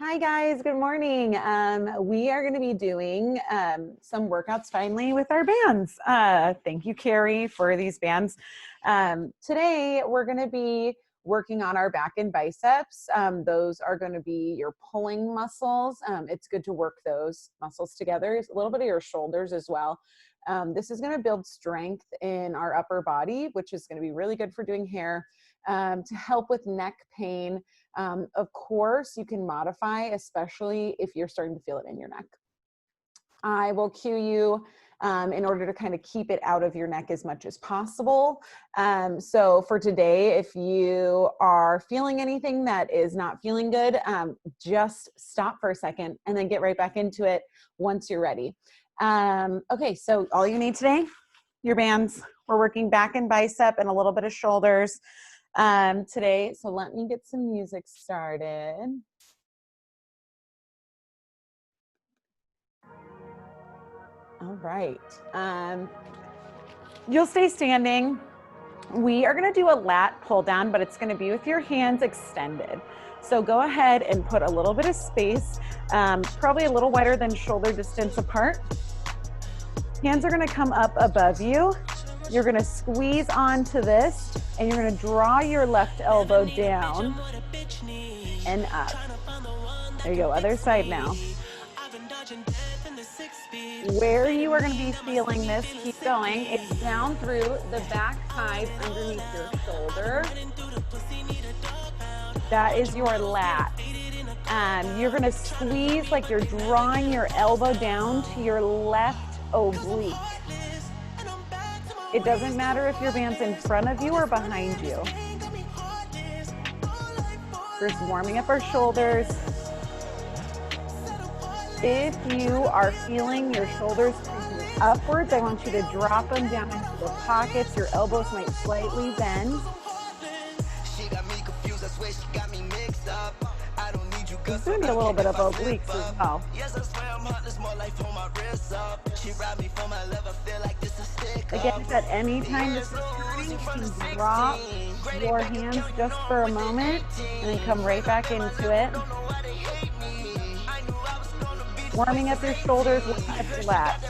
Hi guys, good morning. We are going to be doing some workouts finally with our bands. Thank you, Carrie, for these bands. Today we're going to be working on our back and biceps. Those are going to be your pulling muscles. It's good to work those muscles together, a little bit of your shoulders as well. This is going to build strength in our upper body, which is going to be really good for doing hair, to help with neck pain. Of course, you can modify, especially if you're starting to feel it in your neck. I will cue you in order to kind of keep it out of your neck as much as possible. So for today, if you are feeling anything that is not feeling good, just stop for a second and then get right back into it once you're ready. Okay, so all you need today, your bands. We're working back and bicep and a little bit of shoulders today. So let me get some music started. All right. You'll stay standing. We are going to do a lat pull down, but it's going to be with your hands extended. So go ahead and put a little bit of space, probably a little wider than shoulder distance apart. Hands are going to come up above you. You're going to squeeze onto this, and you're going to draw your left elbow down and up. There you go, other side now. Where you are going to be feeling this, keep going. It's down through the back side underneath your shoulder. That is your lat. You're going to squeeze like you're drawing your elbow down to your left oblique. It doesn't matter if your band's in front of you or behind you. Just warming up our shoulders. If you are feeling your shoulders creeping upwards, I want you to drop them down into the pockets. Your elbows might slightly bend. There's going to be a little bit of obliques as well. Again, at any time this is turning, you can drop your hands just for a moment and then come right back into it. Warming up your shoulders with your lat.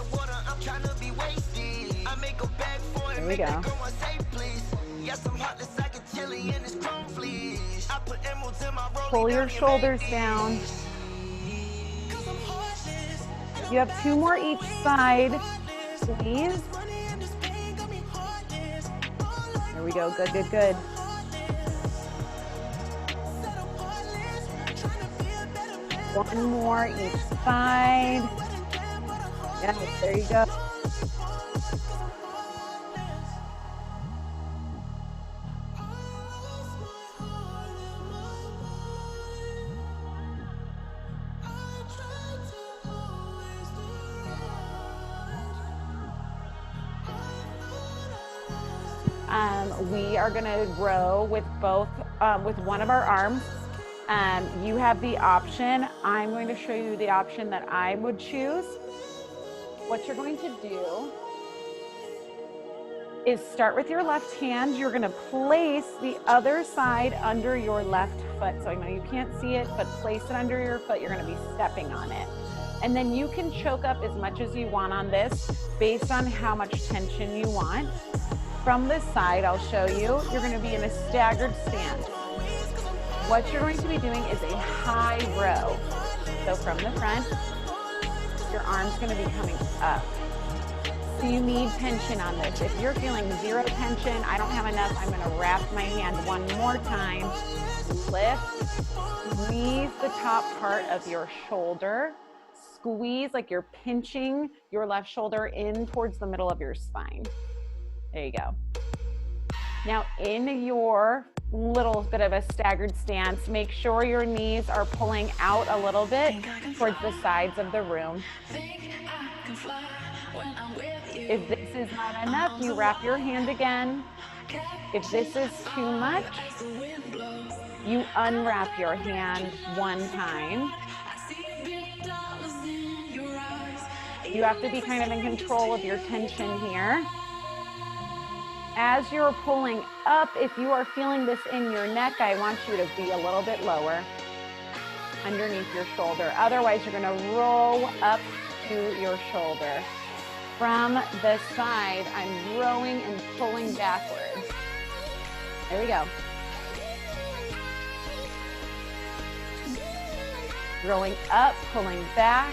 There we go. Pull your shoulders down. You have 2 more each side. Squeeze. There we go. Good, good, good. One more each side. Yeah, there you go. We are going to row with both, with one of our arms. You have the option. I'm going to show you the option that I would choose. What you're going to do is start with your left hand. You're going to place the other side under your left foot. So I know you can't see it, but place it under your foot. You're going to be stepping on it. And then you can choke up as much as you want on this based on how much tension you want. From this side, I'll show you, you're going to be in a staggered stance. What you're going to be doing is a high row. So from the front, your arm's going to be coming up. So you need tension on this. If you're feeling 0 tension, I don't have enough, I'm going to wrap my hand one more time. Lift, squeeze the top part of your shoulder. Squeeze like you're pinching your left shoulder in towards the middle of your spine. There you go. Now in your little bit of a staggered stance, make sure your knees are pulling out a little bit towards the sides of the room. If this is not enough, you wrap your hand again. If this is too much, you unwrap your hand one time. You have to be kind of in control of your tension here. As you're pulling up, if you are feeling this in your neck, I want you to be a little bit lower. underneath your shoulder. Otherwise, you're gonna roll up to your shoulder. From the side, I'm rowing and pulling backwards. There we go. Rowing up, pulling back.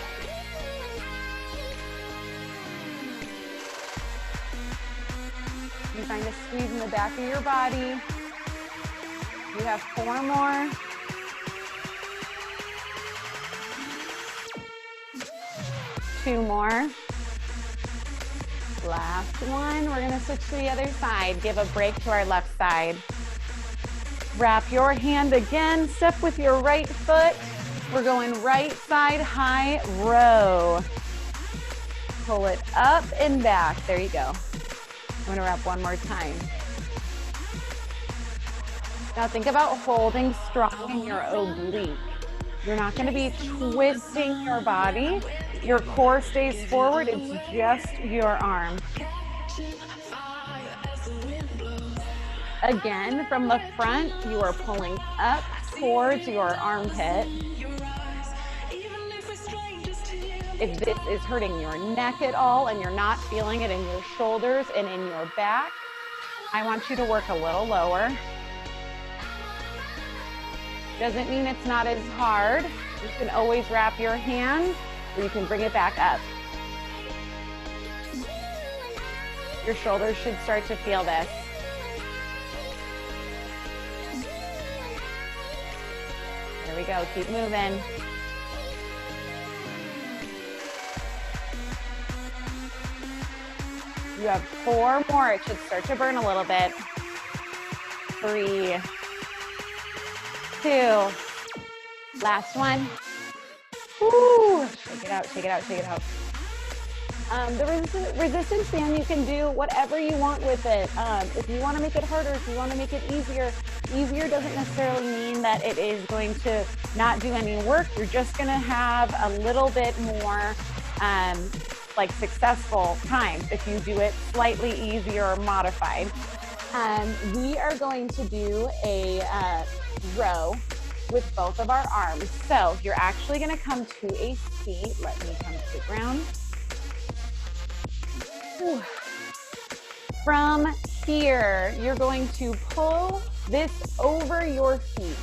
You find a squeeze in the back of your body. You have 4 more. 2 more. Last one. We're gonna switch to the other side. Give a break to our left side. Wrap your hand again. Step with your right foot. We're going right side high row. Pull it up and back. There you go. I'm gonna wrap one more time. Now think about holding strong in your oblique. You're not gonna be twisting your body. Your core stays forward, it's just your arm. Again, from the front, you are pulling up towards your armpit. If this is hurting your neck at all and you're not feeling it in your shoulders and in your back, I want you to work a little lower. Doesn't mean it's not as hard. You can always wrap your hand or you can bring it back up. Your shoulders should start to feel this. There we go, keep moving. You have 4 more. It should start to burn a little bit. 3, 2, last one. Woo! Shake it out, shake it out, shake it out. The resistance band, you can do whatever you want with it. If you want to make it harder, if you want to make it easier, easier doesn't necessarily mean that it is going to not do any work. You're just going to have a little bit more like successful time if you do it slightly easier or modified. We are going to do a row with both of our arms. So you're actually going to come to a seat. Let me come to the ground. Whew. From here, you're going to pull this over your feet.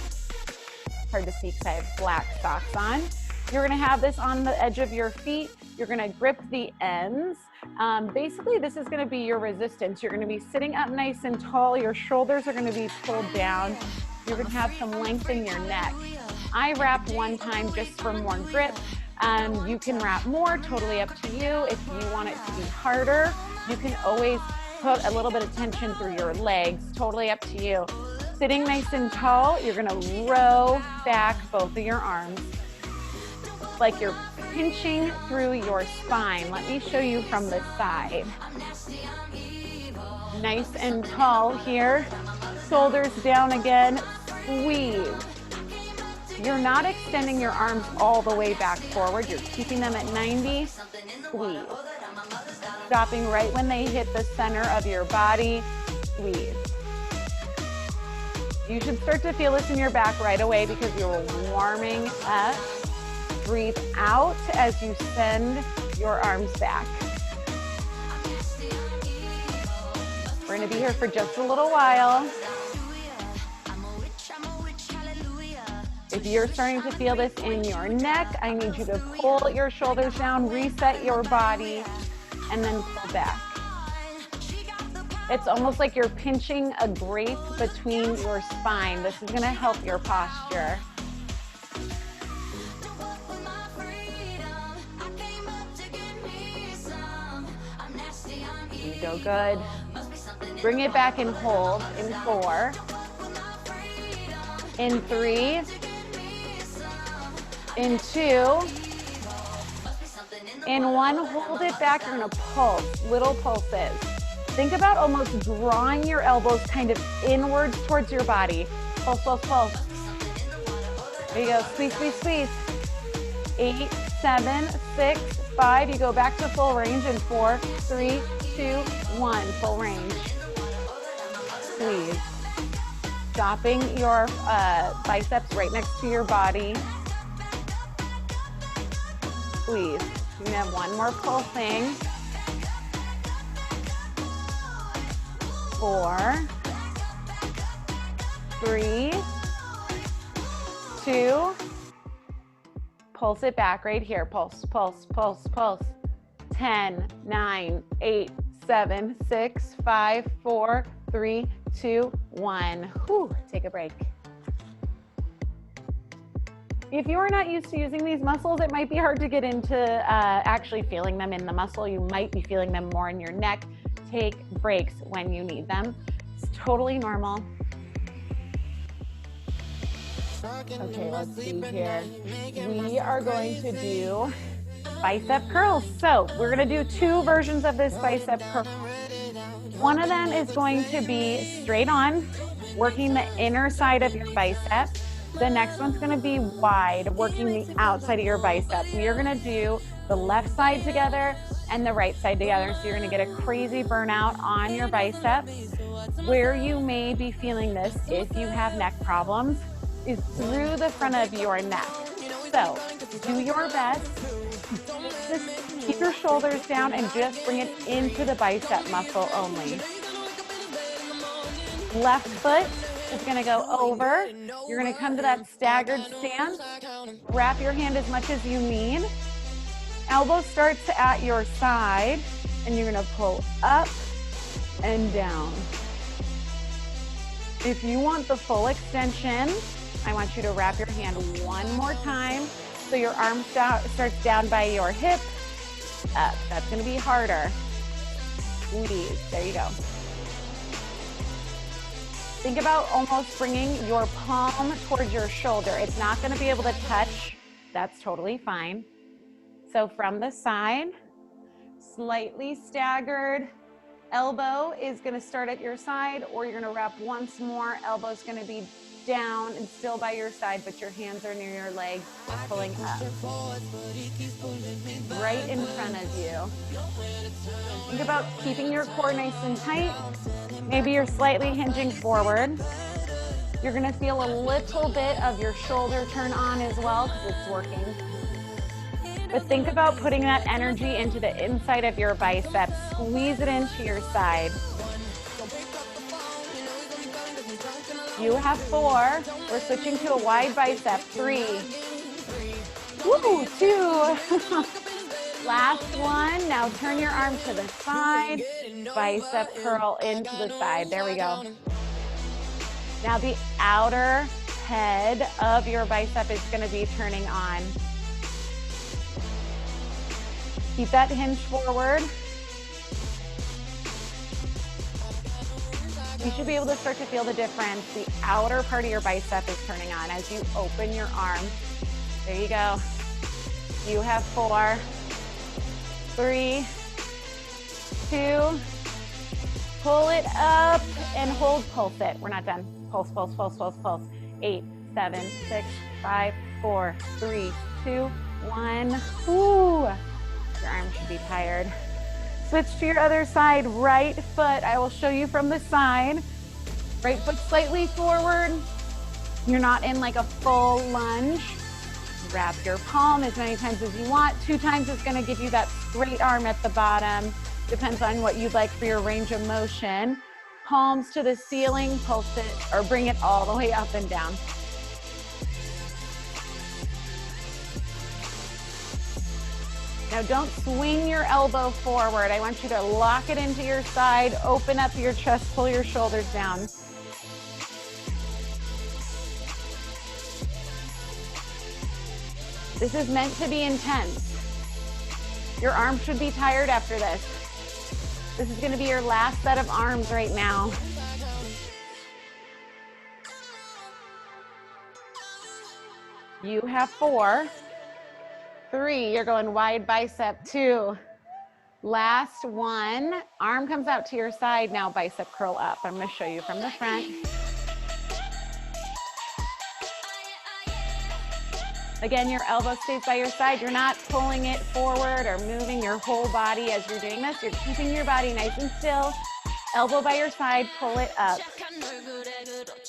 Hard to see because I have black socks on. You're going to have this on the edge of your feet. You're going to grip the ends. Basically, this is going to be your resistance. You're going to be sitting up nice and tall. Your shoulders are going to be pulled down. You're going to have some length in your neck. I wrap one time just for more grip. You can wrap more, totally up to you. If you want it to be harder, you can always put a little bit of tension through your legs, totally up to you. Sitting nice and tall, you're going to row back both of your arms. Like you're pinching through your spine. Let me show you from the side. Nice and tall here. Shoulders down again. Squeeze. You're not extending your arms all the way back forward. You're keeping them at 90. Squeeze. Stopping right when they hit the center of your body. Squeeze. You should start to feel this in your back right away because you're warming up. Breathe out as you send your arms back. We're going to be here for just a little while. If you're starting to feel this in your neck, I need you to pull your shoulders down, reset your body, and then pull back. It's almost like you're pinching a grape between your spine. This is going to help your posture. You go good. Bring it back and hold in 4, in 3, in 2, in 1. Hold it back. You're going to pulse, little pulses. Think about almost drawing your elbows kind of inwards towards your body. Pulse, pulse, pulse. There you go. Squeeze, squeeze, squeeze. 8, 7, 6, 5. You go back to full range in 4, 3, 2, 1. Full range. Squeeze. Stopping your biceps right next to your body. squeeze. You're gonna have one more pulsing. 4, 3, 2, pulse it back right here. Pulse, pulse, pulse, pulse. 10, 9, 8, 7, 6, 5, 4, 3, 2, 1. Whew, take a break. If you are not used to using these muscles, it might be hard to get into actually feeling them in the muscle. You might be feeling them more in your neck. Take breaks when you need them. It's totally normal. Okay, let's see here. We are going to do bicep curls. So we're gonna do 2 versions of this bicep curl. One of them is going to be straight on, working the inner side of your bicep. The next one's gonna be wide, working the outside of your bicep. We are gonna do the left side together and the right side together. So you're gonna get a crazy burnout on your biceps. Where you may be feeling this, if you have neck problems, is through the front of your neck. So do your best. Just keep your shoulders down and just bring it into the bicep muscle only. Left foot is gonna go over. You're gonna come to that staggered stance. Wrap your hand as much as you need. Elbow starts at your side, and you're gonna pull up and down. If you want the full extension, I want you to wrap your hand one more time so your arm starts down by your hip. Up. That's gonna be harder. Squeeze. There you go. Think about almost bringing your palm towards your shoulder. It's not gonna be able to touch. That's totally fine. So from the side, slightly staggered. Elbow is gonna start at your side, or you're gonna wrap once more. Elbow's gonna be down and still by your side, but your hands are near your legs, pulling up. Right in front of you. Think about keeping your core nice and tight. Maybe you're slightly hinging forward. You're gonna feel a little bit of your shoulder turn on as well because it's working. But think about putting that energy into the inside of your biceps. Squeeze it into your side. You have 4. We're switching to a wide bicep. 3. Woo, 2. Last one. Now turn your arm to the side. Bicep curl into the side. There we go. Now the outer head of your bicep is going to be turning on. Keep that hinge forward. You should be able to start to feel the difference. The outer part of your bicep is turning on as you open your arm. There you go. You have 4, 3, 2, pull it up and hold, pulse it. We're not done. Pulse, pulse, pulse, pulse, pulse. 8, 7, 6, 5, 4, 3, 2, 1. Ooh. Your arm should be tired. Switch to your other side, right foot. I will show you from the side. Right foot slightly forward. You're not in like a full lunge. Wrap your palm as many times as you want. 2 times is gonna give you that straight arm at the bottom. Depends on what you'd like for your range of motion. Palms to the ceiling, pulse it, or bring it all the way up and down. Now don't swing your elbow forward. I want you to lock it into your side, open up your chest, pull your shoulders down. This is meant to be intense. Your arms should be tired after this. This is gonna be your last set of arms right now. You have 4. 3, you're going wide bicep. 2, last one. Arm comes out to your side. Now bicep curl up. I'm going to show you from the front. Again, your elbow stays by your side. You're not pulling it forward or moving your whole body as you're doing this. You're keeping your body nice and still. Elbow by your side, pull it up.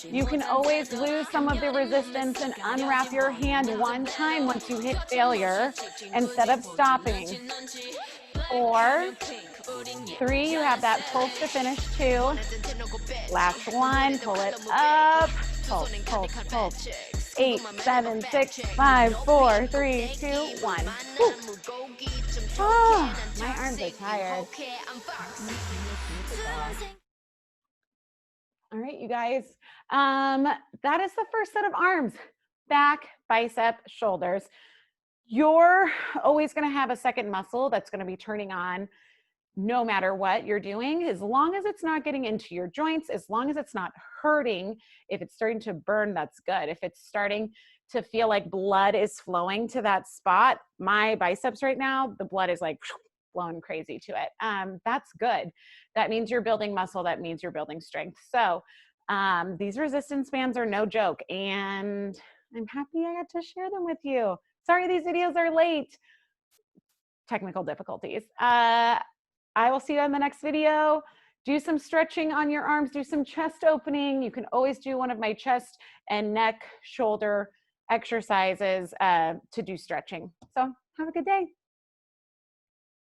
You can always lose some of the resistance and unwrap your hand one time once you hit failure instead of stopping. 4, 3, you have that pulse to finish. 2, last one, pull it up, pulse, pulse, pulse. 8, 7, 6, 5, 4, 3, 2, 1. Woo. Oh, my arms are tired. All right, you guys, that is the first set of arms, back, bicep, shoulders. You're always going to have a second muscle that's going to be turning on no matter what you're doing, as long as it's not getting into your joints, as long as it's not hurting. If it's starting to burn, that's good. If it's starting to feel like blood is flowing to that spot, my biceps right now, the blood is like flowing crazy to it. That's good. That means you're building muscle. That means you're building strength. So these resistance bands are no joke, and I'm happy I got to share them with you. Sorry, these videos are late. Technical difficulties. I will see you in the next video. Do some stretching on your arms, do some chest opening. You can always do one of my chest and neck, shoulder exercises to do stretching. So have a good day.